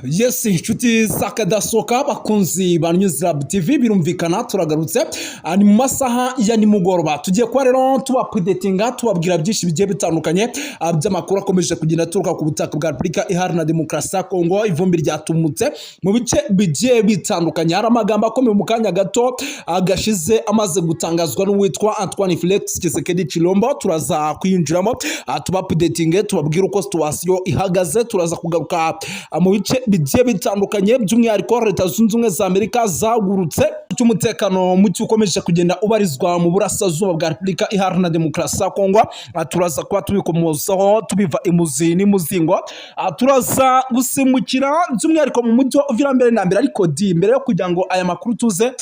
Yes, inshuti zakadasoka bakunzi ba News Lab TV birumvikana turagarutse ni mu masaha ya nimugoroba tugiye kwa rero tubapdatinga tubabwira byinshi bigiye bitandukanye by'amakuru akomeje kugenda turuka ku butaka bwa Republika Iharanira Demokarasi ya Kongo. Ivumbi ryatumutse mu bice bigiye bitandukanye, hari amagambo akomeye mu kanya gato agashize amaze gutangazwa n'uwitwa Antoine Felix Tshisekedi Tshilombo. Turaza kwinjiramo tubapdatinge tubabwira uko situation ihagaze, turaza kugaruka mu bice bigiye bitandukanye by'umwihariko Leta Zunze Ubumwe za Amerika zagurutse cy'umutekano mucyo ukomeje kugenda ubarizwa mu burasirazuba bwa Republika Iharanira Demokarasi ya Kongo. Turaza kuba tubikomozaho tubiva imuzi n'imuzingo, turaza gusimukira by'umwihariko mu mujyi uvira mbere na mbere, ariko mbere yo kugira ngo aya makuru tuze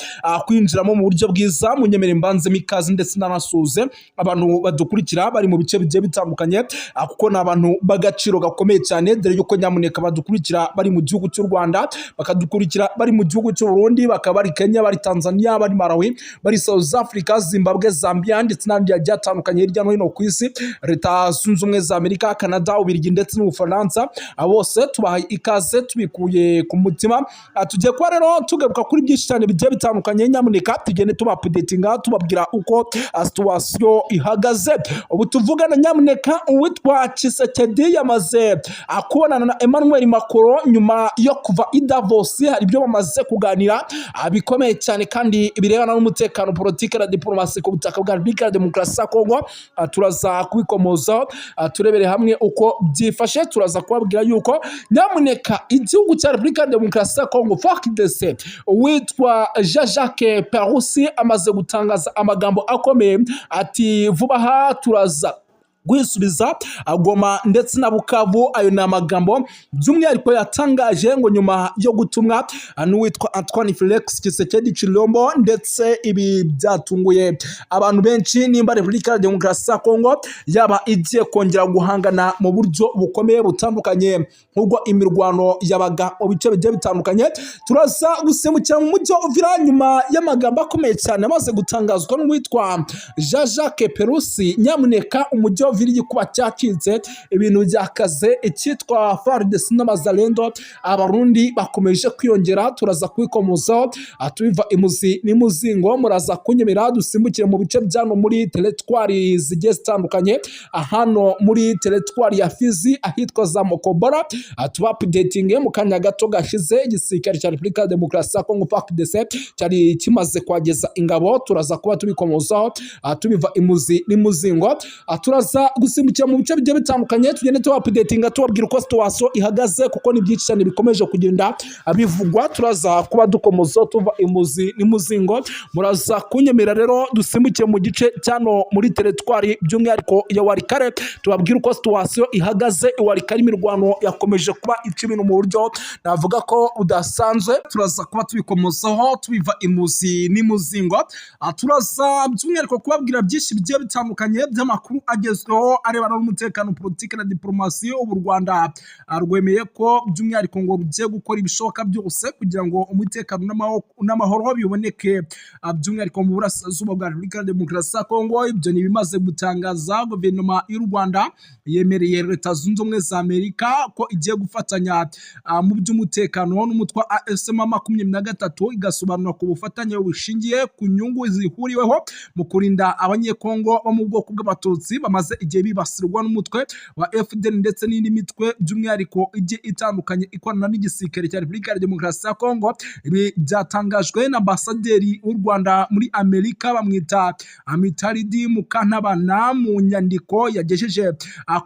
kwinjiramo mu buryo bwiza munyemere mbanze mikazi ndetse n'anasuze abantu badukurikira bari mu bice bigiye bitandukanye, kuko n'abantu bagaciro gakomeye cyane, dore yuko nyamuneka badukurikira bari mu gihugu cy'u Rwanda, bakadukurikira bari mu gihugu cy'u Burundi, bakaba bari Kenya, bari Tanzania, bari Malawi, bari South Africa, Zimbabwe, Zambia ndetse n'andi yagiye atandukanye hirya no hino ku isi, Leta Zunze Ubumwe za Amerika, Canada, Ububiligi ndetse n'Ubufaransa. Bose tubahaye ikaze tubikuye ku mutima. Tugiye kuba rero tugaruka kuri byinshi cyane bigiye bitandukanye, nyamuneka tugende tubapdatinga tubabwira uko situation ihagaze. Ubu tuvugana nyamuneka uwitwa Tshisekedi yamaze kubonana na Emmanuel Macron nyuma yo kuva i Davos. Hari ibyo bamaze kuganira bikomeye cyane kandi birebana n'umutekano, politike na diplomasi ku butaka bwa Republika Demokarasi ya Kongo. Turaza kubikomoza turebere hamwe uko byifashe. Turaza kubabwira yuko nyamuneka igihugu cya Republika Demokarasi ya Kongo FARDC witwa Jean-Jacques Perusi amaze gutangaza amagambo akomeye ati vuba aha turaza gwisubiza Goma ndetse na Bukavu. Ayo ni amagambo by'umwihariko yatangaje ngo nyuma yo gutumwa n'uwitwa Antoine Felix Tshisekedi Tshilombo, ndetse ibi byatunguye abantu benshi. Nimba Republika Demokarasi ya Kongo yaba igiye kongera guhangana mu buryo bukomeye butandukanye nk'ubwo imirwano yabaga mu bice bigiye bitandukanye, turaza gusemukira mu mujyi uvira nyuma y'amagambo akomeye cyane amaze gutangazwa n'uwitwa Jean-Jacques Perusi. Nyamuneka umujyi viri kuba cyacitse, ibintu byakaze icyitwa FARDC n'amazalendo, abarundi bakomeje kwiyongera. Turaza kwikomozaho tubiva imuzi n'imuzingo, muraza kunyemera dusimbukire mu bice byano muri teritwari zigiye zitandukanye, hano muri teritwari ya Fizi ahitwa za Mokobora. Tubapdatinge mu kanya gato gashize igisirikare cya Republika Demokarasi ya Kongo FARDC cyari kimaze kwageza ingabo. Turaza kuba tubikomozaho tubiva imuzi n'imuzingo, turaza gusimbukira mu bice bigiye bitandukanye tugende tubapdatinga tubabwira uko situation ihagaze, kuko ni byinshi cyane bikomeje kugenda bivugwa. Turaza kuba dukomoza tuva imuzi n'imuzingo, muraza kunyemera rero dusimbukire mu gice cyano muri teritwari by'umwihariko ya Warikare, tubabwira uko situation ihagaze. Warikare imirwano yakomeje kuba ica ibintu mu buryo navuga ko udasanzwe. Turaza kuba tubikomozaho tubiva imuzi n'imuzingo, turaza by'umwihariko kubabwira byinshi bigiye bitandukanye by'amakuru agezweho arebana n'umutekano, politike na diplomasi. Ubu Rwanda rwemeye ko by'umwihariko ngo rugiye gukora ibishoboka byose kugira ngo umutekano n'amahoro biboneke by'umwihariko mu burasirazuba bwa Republika Demokarasi ya Kongo. Ibyo ni bimaze gutangaza guverinoma y'u Rwanda yemereye Leta Zunze Ubumwe za Amerika ko igiye gufatanya mu by'umutekano n'umutwe wa AFC-M23, igasobanura ku bufatanye bushingiye ku nyungu zihuriweho mu kurinda abanyekongo bo mu bwoko bw'abatutsi bamaze igihe bibasirwa n'umutwe wa FDL ndetse n'indi mitwe by'umwihariko igiye itandukanye ikorana n'igisirikare cya Republika Demokarasi ya Kongo. Ibi byatangajwe na ambasaderi w'u Rwanda muri Amerika bamwita Amitaridi Mukantabana mu nyandiko yagejeje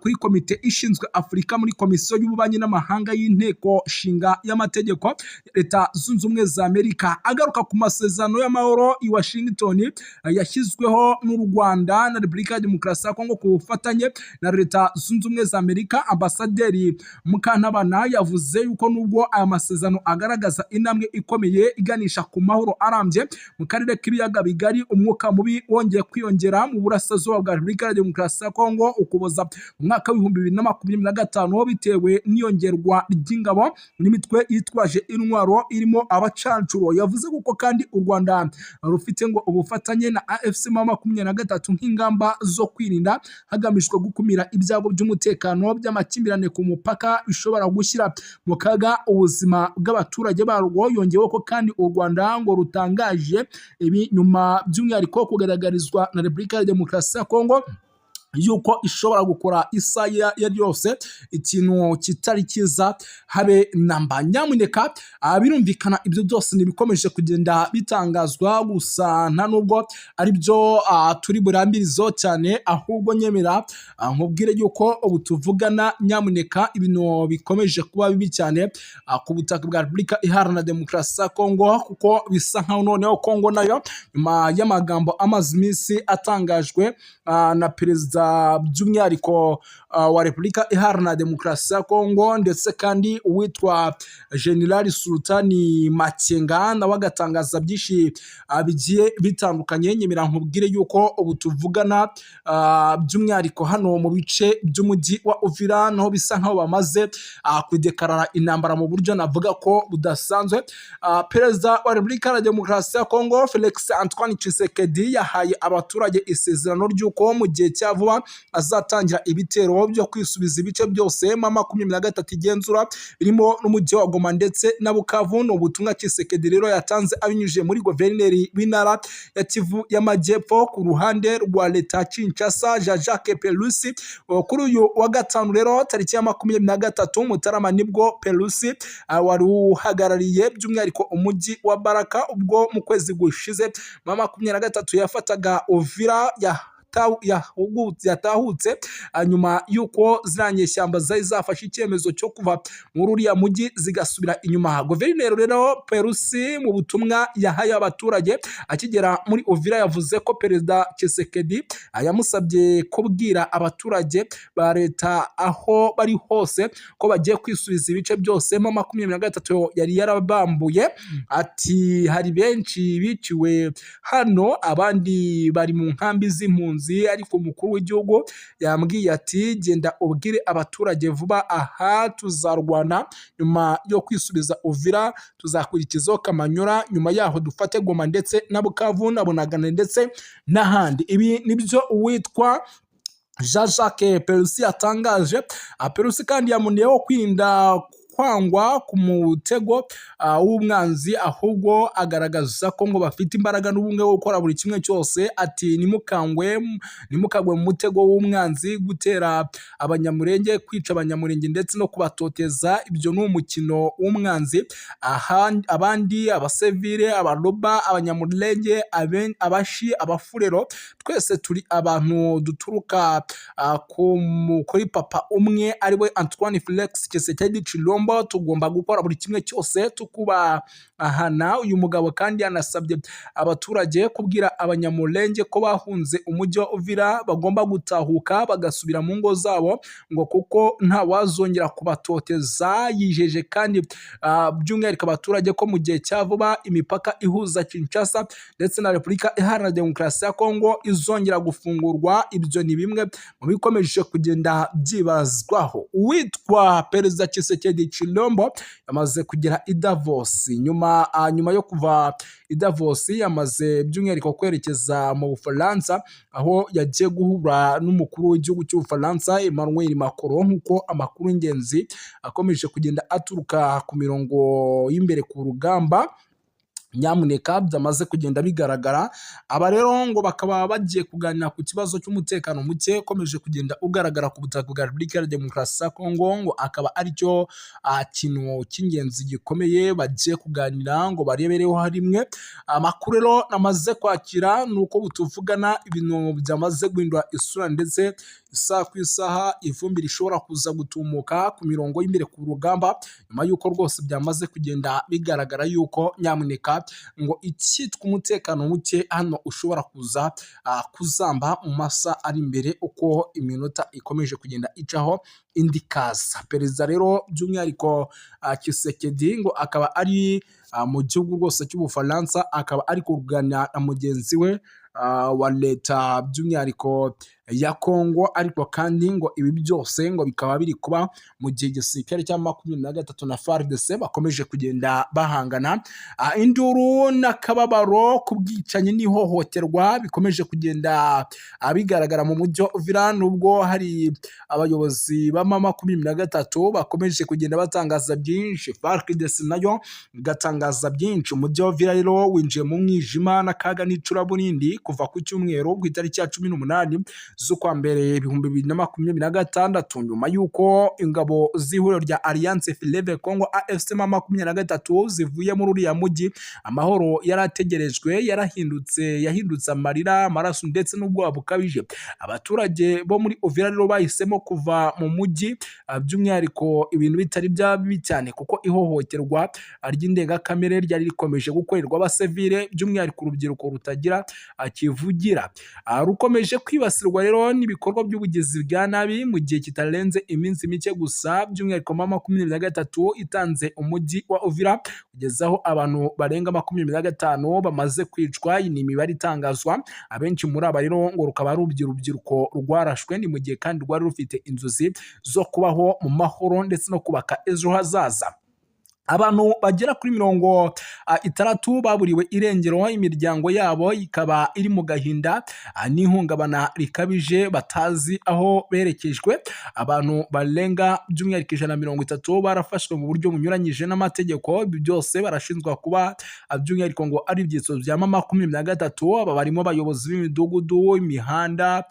kuri komite ishinzwe Afurika muri Komisiyo y'Ububanyi n'Amahanga y'Inteko Shinga y'Amategeko Leta Zunze Ubumwe za Amerika, agaruka ku masezerano y'amahoro i Washington yashyizweho n'u Rwanda na Republika Demokarasi ya Kongo ku bufatanye na Leta Zunze Ubumwe za Amerika. Ambasaderi Mukantabana yavuze yuko nubwo aya masezerano agaragaza intambwe ikomeye iganisha ku mahoro arambye mu karere k'ibiyaga bigari, umwuka mubi wongeye kwiyongera mu burasirazuba bwa Republika Demokarasi ya Kongo ukuboza mu mwaka w'ibihumbi 2025 bitewe n'iyongerwa ry'ingabo n'imitwe yitwaje intwaro irimo abacancuro. Yavuze kuko kandi u Rwanda rufite ngo ubufatanye na AFC-M23 nk'ingamba zo kwirinda hagamijwe gukumira ibyago by'umutekano by'amakimbirane ku mupaka bishobora gushyira mu kaga ubuzima bw'abaturage barwo. Yongeyeho ko kandi u Rwanda ngo rutangaje ibi nyuma by'umwihariko kugaragarizwa na Repubulika ya Demokarasi ya Kongo yuko ishobora gukora isaha yari yose ikintu kitari kiza habe namba. Nyamuneka birumvikana ibyo byose ntibikomeje kugenda bitangazwa gusa nta nubwo ari byo turi burambirizo cyane, ahubwo nyemera nkubwire yuko ubu tuvugana nyamuneka ibintu bikomeje kuba bibi cyane ku butaka bwa Repubulika Iharanira Demokarasi ya Kongo, kuko bisa nkaho noneho Kongo nayo nyuma y'amagambo amaze iminsi atangajwe na perezida by'umwihariko wa Repubulika Iharanira Demokarasi ya Kongo ndetse kandi uwitwa General Sultani Makenga nawe agatangaza byinshi bigiye bitandukanye. Nyemera nkubwire yuko ubu tuvugana by'umwihariko hano mu bice by'umujyi wa Uvira naho bisa nkaho bamaze kudekarara intambara mu buryo navuga ko budasanzwe. Perezida wa Repubulika ya Demokarasi ya Kongo Felix Antoine Tshisekedi yahaye abaturage isezerano ry'uko mu gihe cya vuba azatangira ibitero byo kwisubiza ibice byose M23 igenzura birimo n'umujyi wa Goma ndetse na Bukavu. Ni ubutumwa Tshisekedi rero yatanze abinyujije muri guverineri w'intara ya Kivu y'Amajyepfo ku ruhande rwa leta Kinshasa Jean-Jacques Pelusi. Kuri uyu wa gatanu rero tariki ya 23 Mutarama nibwo Pelusi wari uhagarariye by'umwihariko umujyi wa Baraka ubwo mu kwezi gushize M23 yafataga Uvira yatahutse nyuma yuko ziranyeshyamba zari zafashe icyemezo cyo kuva muri uriya mujyi zigasubira inyuma. Guverineri rero Pelusi mu butumwa yahaye abaturage akigera muri Uvira yavuze ko perezida Tshisekedi yamusabye kubwira abaturage ba leta aho bari hose ko bagiye kwisubiza ibice byose M23 yari yarabambuye. Ati hari benshi biciwe hano abandi bari mu nkambi z'impunzi, ariko umukuru w'igihugu yambwiye ati genda ubwire abaturage vuba aha tuzarwana nyuma yo kwisubiza Uvira tuzakurikizaho Kamanyura, nyuma yaho dufate Goma ndetse na Bukavu na Bunagana ndetse n'ahandi. Ibi nibyo uwitwa Jean-Jacques Pelusi yatangaje. Pelusi kandi yamuneyeho kwirinda kwangwa ku mutego w'umwanzi, ahubwo agaragaza ko ngo bafite imbaraga n'ubumwe wo gukora buri kimwe cyose. Ati nimukagwe mu mutego w'umwanzi, gutera abanyamurenge, kwica abanyamurenge ndetse no kubatoteza, ibyo ni umukino w'umwanzi. Abandi abasivile, abaroba, abanyamurenge, abashi, abafurero, twese turi abantu duturuka kuri papa umwe ariwe Antoine Felix Tshisekedi Tshilombo. Tugomba gukora buri kimwe cyose tukubahana. Uyu mugabo kandi yanasabye abaturage kubwira abanyamurenge ko bahunze umujyi wa Uvira bagomba gutahuka bagasubira mu ngo zabo ngo kuko nta wazongera kubatoteza. Yijeje kandi by'umwihariko abaturage ko mu gihe cya vuba imipaka ihuza Kinshasa ndetse na Repubulika Iharanira Demokarasi ya Kongo izongera gufungurwa. Ibyo ni bimwe mu bikomeje kugenda byibazwaho. Uwitwa perezida Tshisekedi Tshilombo yamaze kugera i Davos. Nyuma yo kuva i Davos yamaze by'umwihariko kwerekeza mu Bufaransa, aho yagiye guhura n'umukuru w'igihugu cy'Ubufaransa Emmanuel Macron, nk'uko amakuru y'ingenzi akomeje kugenda aturuka ku mirongo y'imbere ku rugamba nyamuneka byamaze kugenda bigaragara. Aba rero ngo bakaba bagiye kuganira ku kibazo cy'umutekano muke ukomeje kugenda ugaragara ku butaka bwa Repubulika ya Demokarasi ya Kongo, ngo akaba aricyo kintu cy'ingenzi gikomeye bagiye kuganira ngo barebereho harimwe. Amakuru rero namaze kwakira ni uko butuvugana ibintu byamaze guhindura isura ndetse isaha ku isaha ivumbi rishobora kuza gutumuka ku mirongo y'imbere ku rugamba, nyuma y'uko rwose byamaze kugenda bigaragara yuko nyamuneka ngo icyitwa umutekano muke hano ushobora kuza kuzamba mu masaha ari imbere uko iminota ikomeje kugenda icaho indi kaza. Perezida rero by'umwihariko Tshisekedi ngo akaba ari mu gihugu rwose cy'Ubufaransa, akaba ari kuganira na mugenzi we wa leta by'umwihariko ya Kongo, ariko kandi ngo ibi byose ngo bikaba biri kuba mu gihe igisirikare cya 23 na FARDC bakomeje kugenda bahangana. Induru n'akababaro ku bwicanyi n'ihohoterwa bikomeje kugenda bigaragara mu mujyi wa Uvira, nubwo hari abayobozi ba M23 bakomeje kugenda batangaza byinshi, FARDC nayo igatangaza byinshi. Umujyi wa Uvira rero winjiye mu mwijima n'akaga n'icuraburindi kuva ku cyumweru ku itariki ya 18 z'ukwa mbere 2026, nyuma y'uko ingabo z'ihuriro rya Alliance Fleuve Congo AFC M23 zivuye muri uriya mujyi. Amahoro yarategerejwe yahindutse amarira, amaraso ndetse n'ubwoba bukabije. Abaturage bo muri Uvira rero bahisemo kuva mu mujyi, by'umwihariko ibintu bitari bibi cyane, kuko ihohoterwa ry'indengakamere ryari rikomeje gukorerwa abasivile, by'umwihariko urubyiruko rutagira kivugira, rukomeje kwibasirwa rero n'ibikorwa by'ubugizi bwa nabi mu gihe kitarenze iminsi mike gusa. By'umwihariko M23 itanze umujyi wa Uvira kugeza aho abantu barenga 25 bamaze kwicwa. Iyi ni imibare itangazwa. Abenshi muri aba rero ngo rukaba ari urubyiruko rwarashwe, ni mu gihe kandi rwari rufite inzozi zo kubaho mu mahoro ndetse no kubaka ejo hazaza. Abantu bagera kuri 60 baburiwe irengero, imiryango yabo ikaba iri mu gahinda n'ihungabana rikabije, batazi aho berekejwe. Abantu barenga by'umwihariko 130 barafashwe mu buryo bunyuranyije n'amategeko. Ibi byose barashinjwa kuba by'umwihariko ngo ari ibyitso bya M23. Aba barimo abayobozi b'imidugudu, imihanda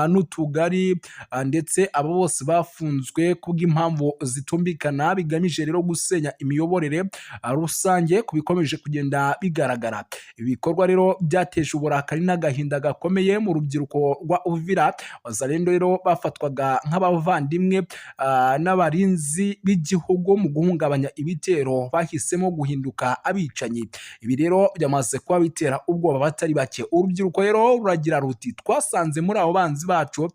n'utugari, ndetse abo bose bafunzwe kubw'impamvu zitumbikana bigamije rero gusenya imiyoborere rusange ku bikomeje kugenda bigaragara. Ibikorwa rero byateje uburakari n'agahinda gakomeye mu rubyiruko rwa Uvira. Wazalendo rero bafatwaga nk'abavandimwe n'abarinzi b'igihugu, mu guhungabanya ibitero bahisemo guhinduka abicanyi. Ibi rero byamaze kuba bitera ubwoba batari bake. Urubyiruko rero ruragira ruti twasanze muri abo banzi bacu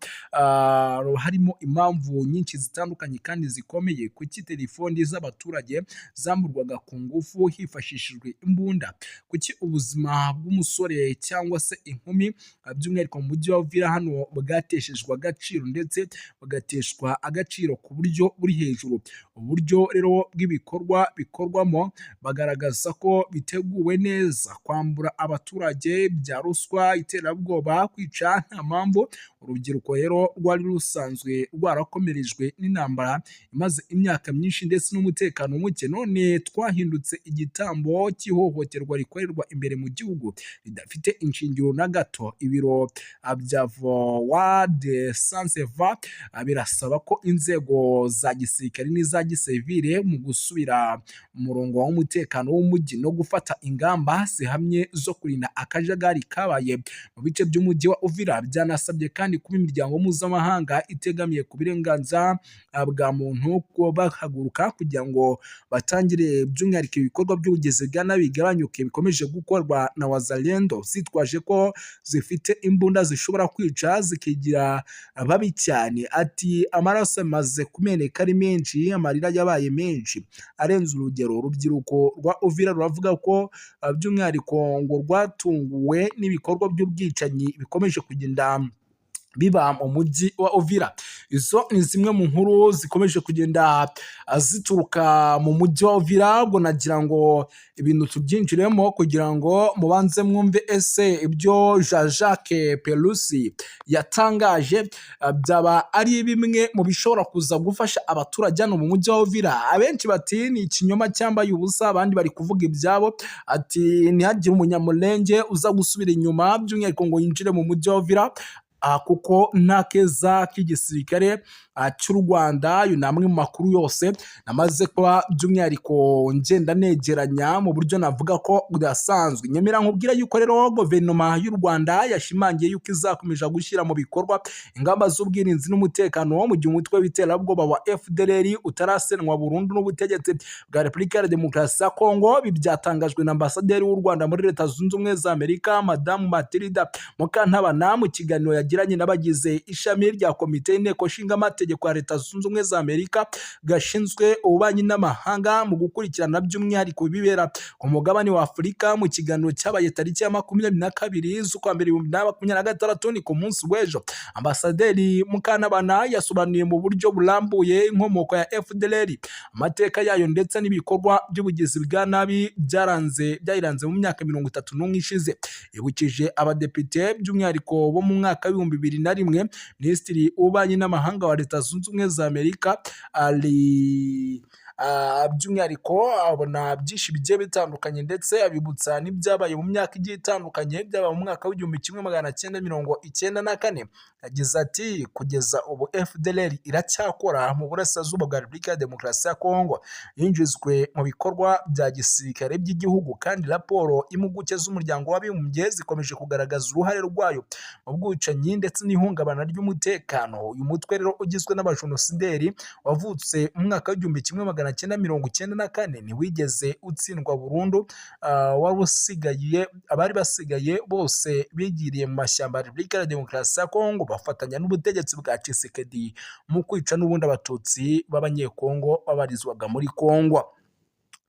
harimo impamvu nyinshi zitandukanye kandi zikomeye. Kuki telefoni z'abaturage zamburwaga ku ngufu hifashishijwe imbunda? Kuki ubuzima bw'umusore cyangwa se inkumi by'umwihariko mu mujyi wa Uvira hano bwateshejwe agaciro, ndetse bugateshwa agaciro ku buryo buri hejuru? Uburyo rero bw'ibikorwa bikorwamo bagaragaza ko biteguwe neza, kwambura abaturage bya ruswa, iterabwoba, kwica nta mpamvu. Urubyiruko rero rwari rusanzwe rwarakomerejwe n'intambara imaze imyaka myinshi ndetse n'umutekano muke, none twahindutse igitambo cy'ihohoterwa rikorerwa imbere mu gihugu ridafite inshingiro na gato. Ibiro bya VOA de Sanseva birasaba ko inzego za gisirikare n'iza gisivile mu gusubira mu murongo w'umutekano w'umujyi no gufata ingamba zihamye zo kurinda akajagari kabaye mu bice by'umujyi wa Uvira. Byanasabye kandi kuba imiryango mpuzamahanga itegamiye ku burenganzira bwa muntu ko bahaguruka kugira ngo batangire by'umwihariko ibikorwa by'ubugizi bwa nabi bigabanyuke bikomeje gukorwa na Wazalendo zitwaje ko zifite imbunda zishobora kwica zikigira babi cyane. Ati amaraso amaze kumeneka ari menshi, amarira yabaye menshi arenze urugero. Urubyiruko rwa Uvira ruravuga ko by'umwihariko ngo rwatunguwe n'ibikorwa by'ubwicanyi bikomeje kugenda biba mu mujyi wa Uvira. Izo ni zimwe mu nkuru zikomeje kugenda zituruka mu mujyi wa Uvira. Ubwo nagira ngo ibintu tubyinjiremo kugira ngo mubanze mwumve ese ibyo Jean-Jacques Pelusi yatangaje byaba ari bimwe mu bishobora kuza gufasha abaturage hano mu mujyi wa Uvira. Abenshi bati ni ikinyoma cyambaye ubusa, abandi bari kuvuga ibyabo. Ati ntihagire umunyamulenge uza gusubira inyuma by'umwihariko ngo yinjire mu mujyi wa Uvira, kuko nta keza k'igisirikare cy'u Rwanda. Ayo ni amwe mu makuru yose namaze kuba by'umwihariko ngenda negeranya mu buryo navuga ko budasanzwe. Nyemera nkubwira yuko rero guverinoma y'u Rwanda yashimangiye yuko izakomeje gushyira mu bikorwa ingamba z'ubwirinzi n'umutekano mu gihe umutwe w'iterabwoba wa FDLR utarasenwa burundu n'ubutegetsi bwa Repubulika ya Demokarasi ya Kongo. Ibi byatangajwe na ambasaderi w'u Rwanda muri Leta Zunze Ubumwe za Amerika, Madamu Matilda Mukantabana, mu kiganiro yagiranye n'abagize ishami rya komite y'inteko nshinga amategeko n'amategeko ya Leta Zunze Ubumwe za Amerika gashinzwe ububanyi n'amahanga mu gukurikirana by'umwihariko ibibera ku mugabane wa Afurika. Mu kiganiro cyabaye tariki ya 22 z'ukwa mbere 2026 ni ku munsi w'ejo, Ambasaderi Mukantabana yasobanuye mu buryo burambuye inkomoko ya FDLR, amateka yayo ndetse n'ibikorwa by'ubugizi bwa nabi byayiranze mu myaka 31 ishize. Yibukije abadepite by'umwihariko bo mu mwaka wa 2001 Minisitiri w'ububanyi n'amahanga wa Leta Zunze Ubumwe za Amerika by'umwihariko abona byinshi bigiye bitandukanye ndetse abibutsa n'ibyabaye mu myaka igiye itandukanye, byaba mu mwaka w'1994. Yagize ati kugeza ubu FDLR iracyakora mu burasirazuba bwa Repubulika ya Demokarasi ya Kongo, yinjizwe mu bikorwa bya gisirikare by'igihugu, kandi raporo impuguke z'umuryango w'abibumbye zikomeje kugaragaza uruhare rwayo mu bwicanyi ndetse n'ihungabana ry'umutekano. Uyu mutwe rero ugizwe n'abajenosideri wavutse mu mwaka w'1994 ntiwigeze utsindwa burundu. Abari basigaye bose bigiriye mu mashyamba ya Repubulika ya Demokarasi ya Kongo bafatanya n'ubutegetsi bwa Tshisekedi mu kwica n'ubundi abatutsi b'abanyekongo babarizwaga muri Kongo.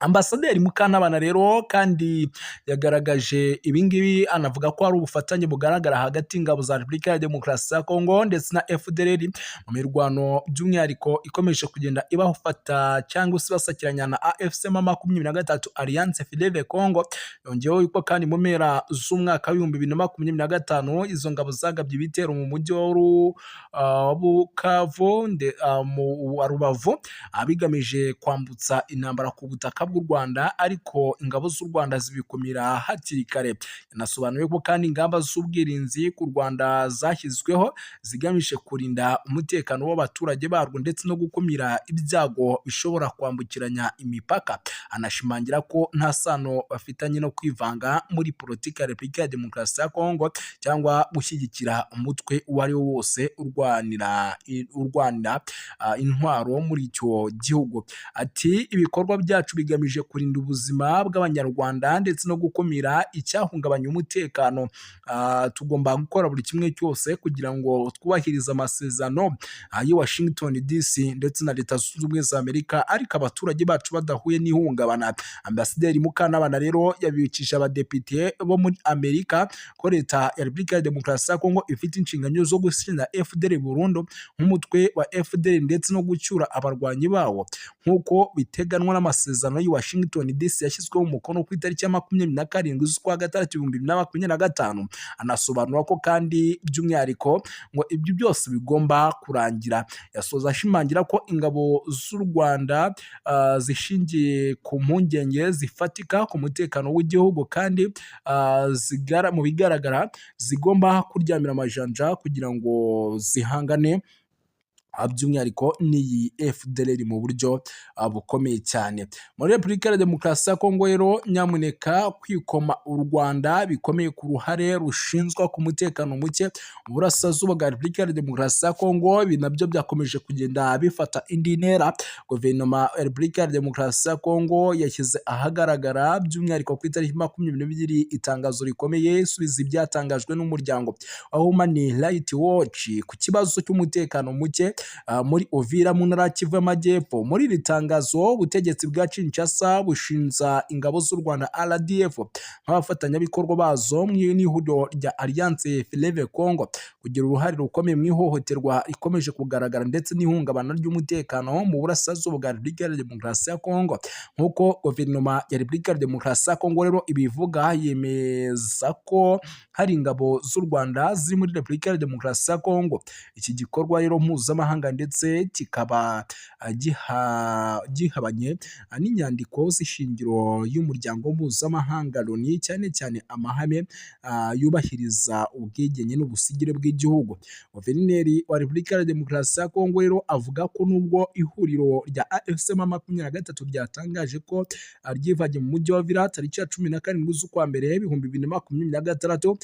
Ambasaderi Mukantabana rero kandi yagaragaje ibingibi, anavuga ko hari ubufatanye bugaragara hagati y'ingabo za Repubulika ya Demokarasi ya Kongo ndetse na FDLR mu mirwano by'umwihariko ikomeje kugenda ibafata cyangwa se basakiranya na AFC M23 Alliance Fleuve Congo. Yongeyeho yuko kandi mu mpera z'umwaka wa 2025 izo ngabo zagabye ibitero mu mujyi wa Bukavu wa Rubavu abigamije kwambutsa intambara ku butaka bw'u Rwanda, ariko ingabo z'u Rwanda zibikumira hakiri kare. Yanasobanuye ko kandi ingamba z'ubwirinzi ku Rwanda zashyizweho zigamije kurinda umutekano w'abaturage barwo ndetse no gukumira ibyago bishobora kwambukiranya imipaka. Anashimangira ko nta sano bafitanye no kwivanga muri politiki ya Repubulika ya Demokarasi ya Kongo cyangwa gushyigikira umutwe uwo ari wo wose urwanira intwaro muri icyo gihugu. Ati ibikorwa byacu bigamije kurinda ubuzima bw'Abanyarwanda ndetse no gukumira icyahungabanya umutekano. Tugomba gukora buri kimwe cyose kugira ngo twubahirize amasezerano y'i Washington DC ndetse na Leta Zunze Ubumwe za Amerika, ariko abaturage bacu badahuye n'ihungabana. Ambasaderi Mukantabana rero yabibukije abadepite bo muri Amerika ko Leta ya Repubulika ya Demokarasi ya Kongo ifite inshingano zo gushyira FDLR burundu nk'umutwe wa FDLR ndetse no gucyura abarwanyi bawo nk'uko biteganwa n'amasezerano y'i Washington DC yashyizweho umukono ku itariki ya 27 z'ukwa gatandatu 2025. Anasobanura ko kandi by'umwihariko ngo ibyo byose bigomba kurangira. Yasoza ashimangira ko ingabo z'u Rwanda zishingiye ku mpungenge zifatika ku mutekano w'igihugu, kandi mu bigaragara zigomba kuryamira amajanja kugira ngo zihangane by'umwihariko n'iyi FDLR mu buryo bukomeye cyane. Muri Repubulika ya Demokarasi ya Kongo rero nyamuneka kwikoma u Rwanda bikomeye ku ruhare rushinzwa ku mutekano muke mu burasirazuba bwa Repubulika ya Demokarasi ya Kongo. Ibi nabyo byakomeje kugenda bifata indi ntera. Guverinoma ya Repubulika ya Demokarasi ya Kongo yashyize ahagaragara by'umwihariko ku itariki 22 itangazo rikomeye isubiza ibyatangajwe n'umuryango wa Human Rights Watch ku kibazo cy'umutekano muke muri Uvira mu ntara ya Kivu y'Amajyepfo. Muri iri tangazo ubutegetsi bwa Kinshasa bushinja ingabo z'u Rwanda RDF nk'abafatanyabikorwa bazo mu ihuriro rya Alliance Fleuve Congo kugira uruhare rukomeye mu ihohoterwa rikomeje kugaragara ndetse n'ihungabana ry'umutekano mu burasirazuba bwa Repubulika ya Demokarasi ya Kongo. Nk'uko guverinoma ya Repubulika ya Demokarasi ya Kongo rero ibivuga, yemeza ko hari ingabo z'u Rwanda ziri muri Repubulika ya Demokarasi ya Kongo. Iki gikorwa rero mpuzamahanga ndetse kikaba gihabanye n'inyandiko z'ishingiro y'umuryango mpuzamahanga Loni, cyane cyane amahame yubahiriza ubwigenge n'ubusigire bw'igihugu. Guverineri wa Repubulika ya Demokarasi ya Kongo rero avuga ko nubwo ihuriro rya AFC M23 ryatangaje ko ryivanye mu mujyi wa Uvira tariki ya 17 z'ukwa mbere 2026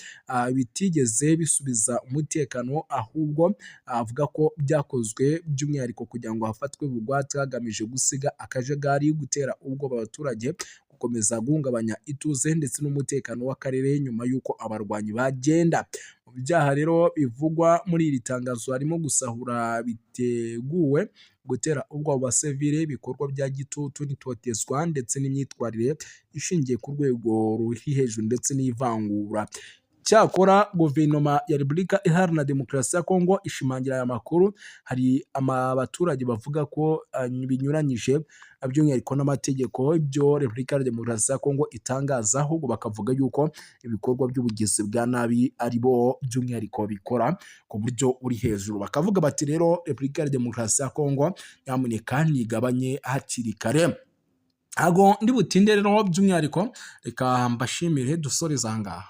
bitigeze bisubiza umutekano, ahubwo avuga ko byakozwe by'umwihariko kugira ngo hafatwe bugwate hagamije gusiga akajagari, gutera ubwoba abaturage, gukomeza guhungabanya ituze ndetse n'umutekano w'akarere nyuma y'uko abarwanyi bagenda. Mu byaha rero bivugwa muri iri tangazo harimo gusahura biteguwe, gutera ubwoba abasivile, ibikorwa bya gitutu n'itotezwa ndetse n'imyitwarire ishingiye ku rwego ruri hejuru ndetse n'ivangura. Cyakora guverinoma ya Repubulika Iharanira Demokarasi ya Kongo ishimangira aya makuru. Hari abaturage bavuga ko binyuranyije by'umwihariko n'amategeko ibyo Repubulika Iharanira Demokarasi ya Kongo itangaza, ahubwo bakavuga yuko ibikorwa by'ubugizi bwa nabi ari bo by'umwihariko bikora ku buryo uri hejuru. Bakavuga bati rero Repubulika Iharanira Demokarasi ya Kongo nyamuneka ntigabanye hakiri kare. Ntago ndi butinde rero by'umwihariko, reka mbashimire dusoreze aha ngaha.